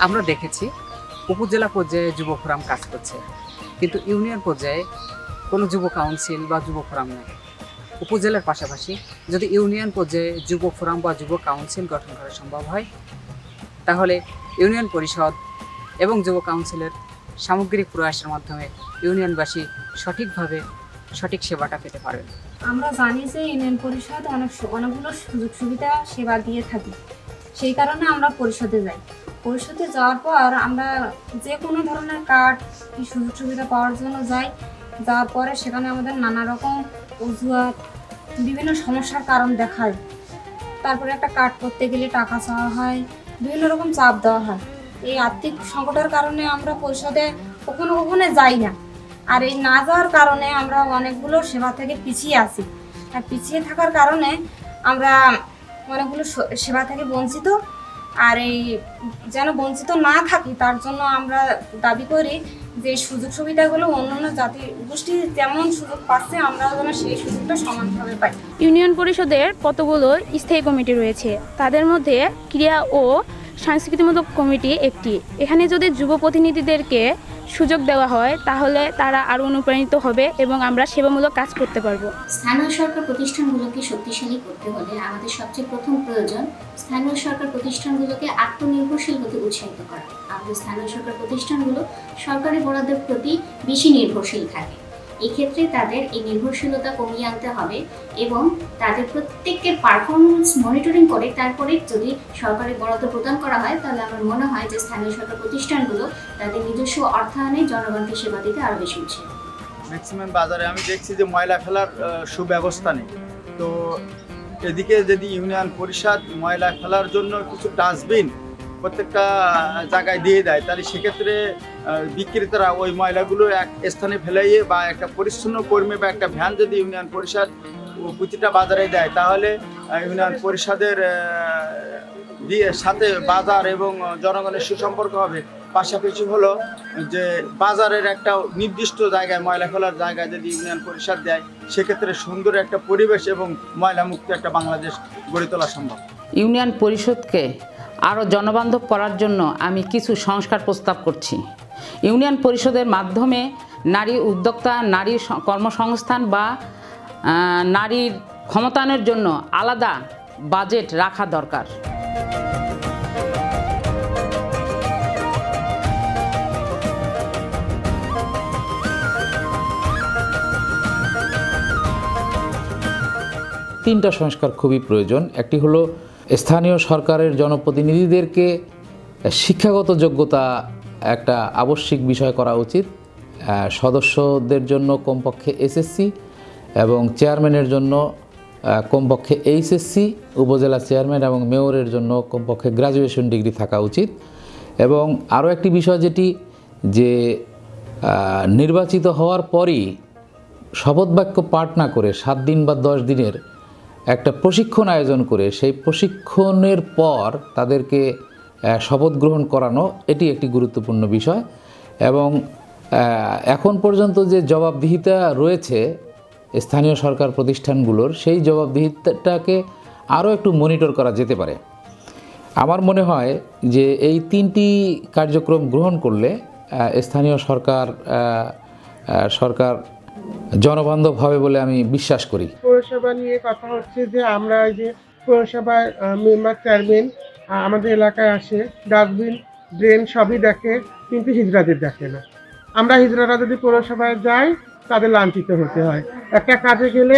আমরা দেখেছি উপজেলা পর্যায়ে যুব ফোরাম কাজ করছে, কিন্তু ইউনিয়ন পর্যায়ে কোনো যুব কাউন্সিল বা যুব ফোরাম নেই। উপজেলার পাশাপাশি যদি ইউনিয়ন পর্যায়ে যুব ফোরাম বা যুব কাউন্সিল গঠন করা সম্ভব হয়, তাহলে ইউনিয়ন পরিষদ এবং যুব কাউন্সিলের সামগ্রিক প্রয়াসের মাধ্যমে ইউনিয়নবাসী সঠিকভাবে সঠিক সেবাটা পেতে পারবেন। আমরা জানি যে ইউনিয়ন পরিষদ অনেকগুলো সুযোগ সুবিধা সেবা দিয়ে থাকে, সেই কারণে আমরা পরিষদে যাই। পরিষদে যাওয়ার পর আমরা যে কোনো ধরনের কার্ড সুযোগ সুবিধা পাওয়ার জন্য যাই। যাওয়ার পরে সেখানে আমাদের নানা রকম অজুহাত, বিভিন্ন সমস্যার কারণ দেখায়। তারপরে একটা কার্ড করতে গেলে টাকা চাওয়া হয়, বিভিন্ন রকম চাপ দেওয়া হয়। এই আর্থিক সংকটের কারণে আমরা পরিষদে কখনো যাই না। আর এই না যাওয়ার কারণে আমরা অনেকগুলো সেবা থেকে পিছিয়ে আছি। আর পিছিয়ে থাকার কারণে আমরা অনেকগুলো সেবা থেকে বঞ্চিত। আর এই যেন বঞ্চিত না থাকি তার জন্য আমরা দাবি করি যে সুযোগ সুবিধাগুলো অন্যান্য জাতি গোষ্ঠী যেমন সুযোগ পাচ্ছে আমরা যেন সেই সুযোগটা সমানভাবে পাই। ইউনিয়ন পরিষদের কতগুলো স্থায়ী কমিটি রয়েছে, তাদের মধ্যে ক্রীড়া ও সাংস্কৃতিমূলক কমিটি একটি। এখানে যদি যুব প্রতিনিধিদেরকে সুযোগ দেওয়া হয় তাহলে তারা আরও অনুপ্রাণিত হবে এবং আমরা সেবামূলক কাজ করতে পারবো। স্থানীয় সরকার প্রতিষ্ঠানগুলোকে শক্তিশালী করতে হলে আমাদের সবচেয়ে প্রথম প্রয়োজন স্থানীয় সরকার প্রতিষ্ঠানগুলোকে আত্মনির্ভরশীল হতে উৎসাহিত করা। আমাদের স্থানীয় সরকার প্রতিষ্ঠানগুলো সরকারি বরাদ্দের প্রতি বেশি নির্ভরশীল থাকে। এক্ষেত্রে তাদের এই নির্ভরশীলতা কমিয়ে আনতে হবে এবং তাদের প্রত্যেকের পারফরমেন্স মনিটরিং করে তারপরে যদি সরকারি বরাদ্দ প্রদান করা হয়, তাহলে আমার মনে হয় যে স্থানীয় সরকার প্রতিষ্ঠানগুলো তাদের নিজস্ব অর্থায়নে জনগণকে সেবা দিতে আরও বেশি উৎসাহিত। ম্যাক্সিমাম বাজারে আমি দেখছি যে ময়লা ফেলার সুব্যবস্থা নেই। তো এদিকে যদি ইউনিয়ন পরিষদ ময়লা ফেলার জন্য কিছু ডাস্টবিন প্রত্যেকটা জায়গায় দিয়ে দেয়, তাহলে সেক্ষেত্রে বিক্রেতারা ওই ময়লাগুলো এক স্থানে ফেলাইয়ে বা একটা পরিচ্ছন্ন কর্মী বা একটা ভ্যান যদি ইউনিয়ন পরিষদ প্রতিটা বাজারে দেয়, তাহলে ইউনিয়ন পরিষদের সাথে বাজার এবং জনগণের সুসম্পর্ক হবে। পাশাপাশি হলো যে বাজারের একটা নির্দিষ্ট জায়গায় ময়লা ফেলার জায়গায় যদি ইউনিয়ন পরিষদ দেয়, সেক্ষেত্রে সুন্দর একটা পরিবেশ এবং ময়লামুক্ত একটা বাংলাদেশ গড়ে তোলা সম্ভব। ইউনিয়ন পরিষদকে আরও জনবান্ধব করার জন্য আমি কিছু সংস্কার প্রস্তাব করছি। ইউনিয়ন পরিষদের মাধ্যমে নারী উদ্যোক্তা, নারী কর্মসংস্থান বা নারীর ক্ষমতায়নের জন্য আলাদা বাজেট রাখা দরকার। তিনটা সংস্কার খুবই প্রয়োজন। একটি হলো স্থানীয় সরকারের জনপ্রতিনিধিদেরকে শিক্ষাগত যোগ্যতা একটা আবশ্যিক বিষয় করা উচিত। সদস্যদের জন্য কমপক্ষে এসএসসি এবং চেয়ারম্যানের জন্য কমপক্ষে এইচএসসি, উপজেলা চেয়ারম্যান এবং মেয়রের জন্য কমপক্ষে গ্র্যাজুয়েশন ডিগ্রি থাকা উচিত। এবং আরও একটি বিষয় যেটি যে নির্বাচিত হওয়ার পরই শপথ বাক্য পাঠ না করে 7 দিন বা 10 দিনের একটা প্রশিক্ষণ আয়োজন করে সেই প্রশিক্ষণের পর তাদেরকে শপথ গ্রহণ করানো, এটি একটি গুরুত্বপূর্ণ বিষয়। এবং এখন পর্যন্ত যে জবাবদিহিতা রয়েছে স্থানীয় সরকার প্রতিষ্ঠানগুলোর, সেই জবাবদিহিতাটাকে আরও একটু মনিটর করা যেতে পারে। আমার মনে হয় যে এই 3টি কার্যক্রম গ্রহণ করলে স্থানীয় সরকার জনবান্ধব হবে বলে আমি বিশ্বাস করি। পৌরসভা নিয়ে কথা হচ্ছে যে আমরা এই যে পৌরসভার মেম্বার চেয়ারম্যান আমাদের এলাকায় আসে, ডাস্টবিন ড্রেন সবই দেখে, কিন্তু হিজড়াদের দেখে না। আমরা হিজড়ারা যদি পৌরসভায় যাই তাদের লাঞ্ছিত হতে হয়। একটা কাজে গেলে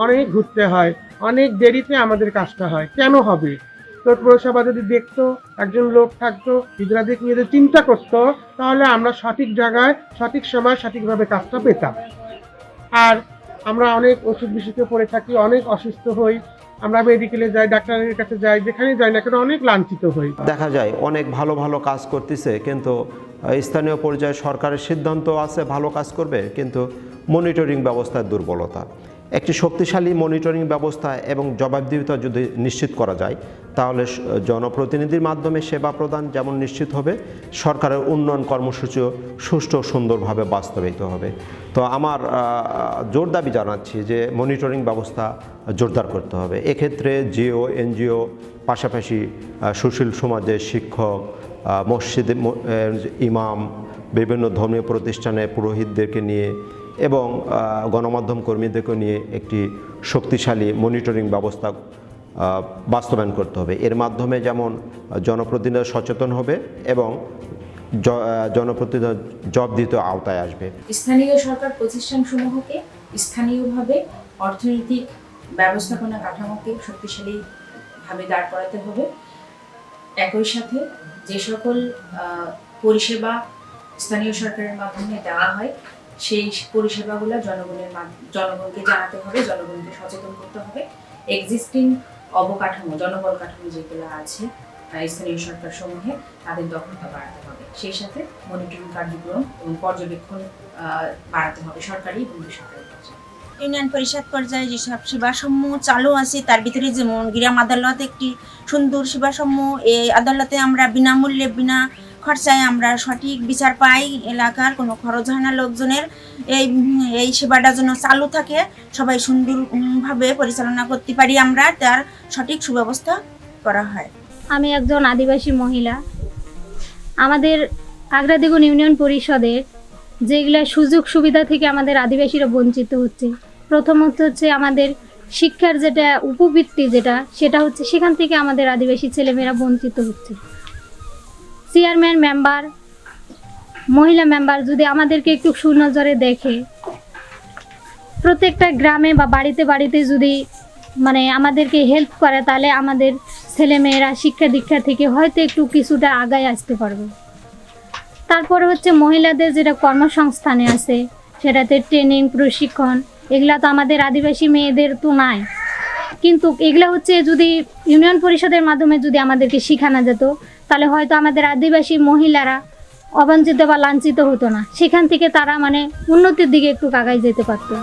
অনেক ঘুরতে হয়, অনেক দেরিতে আমাদের কাজটা হয়। কেন হবে? তো পৌরসভা যদি দেখতো, একজন লোক থাকতো হিজড়াদের নিয়ে যদি চিন্তা করতো, তাহলে আমরা সঠিক জায়গায় সঠিক সময় সঠিকভাবে কাজটা পেতাম। আর আমরা অনেক ওষুধ বিষুধে পড়ে থাকি, অনেক অসুস্থ হই, আমরা মেডিকেলে যাই, ডাক্তারের কাছে যাই, যেখানে যাই না কেন অনেক লাঞ্ছিত হই। দেখা যায় অনেক ভালো ভালো কাজ করতেছে, কিন্তু স্থানীয় পর্যায়ে সরকারের সিদ্ধান্ত আছে ভালো কাজ করবে, কিন্তু মনিটরিং ব্যবস্থার দুর্বলতা। একটি শক্তিশালী মনিটরিং ব্যবস্থা এবং জবাবদিহিতা যদি নিশ্চিত করা যায়, তাহলে জনপ্রতিনিধির মাধ্যমে সেবা প্রদান যেমন নিশ্চিত হবে, সরকারের উন্নয়ন কর্মসূচিও সুষ্ঠু সুন্দরভাবে বাস্তবায়িত হবে। তো আমার জোর দাবি জানাচ্ছি যে মনিটরিং ব্যবস্থা জোরদার করতে হবে। এক্ষেত্রে জিও, এনজিও, পাশাপাশি সুশীল সমাজের শিক্ষক, মসজিদে ইমাম, বিভিন্ন ধর্মীয় প্রতিষ্ঠানে পুরোহিতদেরকে নিয়ে এবং গণমাধ্যম কর্মীদেরকে নিয়ে একটি শক্তিশালী মনিটরিং ব্যবস্থা বাস্তবায়ন করতে হবে। এর মাধ্যমে যেমন জনপ্রতিনিধিরা সচেতন হবে এবং জনপ্রতিনিধি জবাবদিহিত আওতায় আসবে। স্থানীয় সরকার প্রতিষ্ঠানসমূহকে স্থানীয়ভাবে অর্থনৈতিক ব্যবস্থাপনা কাঠামোকে শক্তিশালীভাবে দাঁড় করাতে হবে। একই সাথে যে সকল পরিষেবা স্থানীয় সরকারের মাধ্যমে দেওয়া হয় সেই পরিষেবাগুলো জনগণকে জানাতে হবে, জনগণকে সচেতন করতে হবে। এক্সিস্টিং অবকাঠামো, জনবল কাঠামো যেগুলো আছে স্থানীয় সরকার সমূহে, তাদের দক্ষতা বাড়াতে হবে। সেই সাথে মনিটরিং কার্যক্রম এবং পর্যবেক্ষণ বাড়াতে হবে সরকারি এবং বেসরকারি পর্যায়ে। ইউনিয়ন পরিষদ পর্যায়ে যেসব সেবাসমূহ চালু আছে তার ভিতরে যেমন গ্রাম আদালত একটি সুন্দর সেবাসমূহ। এই আদালতে আমরা বিনামূল্যে বিনা খরচায় আমরা সঠিক বিচার পাই। এলাকার কোনো খরচ হয় না লোকজনের। এই সেবাটা যেন চালু থাকে, সবাই সুন্দরভাবে পরিচালনা করতে পারি, আমরা তার সঠিক সুব্যবস্থা করা হয়। আমি একজন আদিবাসী মহিলা। আমাদের আগ্রাদিগণ ইউনিয়ন পরিষদের যেগুলা সুযোগ সুবিধা থেকে আমাদের আদিবাসীরা বঞ্চিত হচ্ছে, প্রথমত হচ্ছে আমাদের শিক্ষার যেটা উপবৃত্তি সেটা হচ্ছে সেখান থেকে আমাদের আদিবাসী ছেলেমেয়েরা বঞ্চিত হচ্ছে। চেয়ারম্যান মেম্বার, মহিলা মেম্বার যদি আমাদেরকে একটু সুনজরে দেখে, প্রত্যেকটা গ্রামে বা বাড়িতে বাড়িতে যদি আমাদেরকে হেল্প করে, তাহলে আমাদের ছেলেমেয়েরা শিক্ষা দীক্ষা থেকে হয়তো একটু কিছুটা আগায় আসতে পারবে। তারপরে হচ্ছে মহিলাদের যেটা কর্মসংস্থানে আছে সেটাতে ট্রেনিং, প্রশিক্ষণ, এগুলা তো আমাদের আদিবাসী মেয়েদের তো নাই। কিন্তু এগুলা হচ্ছে যদি ইউনিয়ন পরিষদের মাধ্যমে যদি আমাদেরকে শেখানো যেত, তাহলে হয়তো আমাদের আদিবাসী মহিলারা অবাঞ্ছিত বা লাঞ্ছিত হতো না। সেখান থেকে তারা উন্নতির দিকে একটু আগায় যেতে পারতো।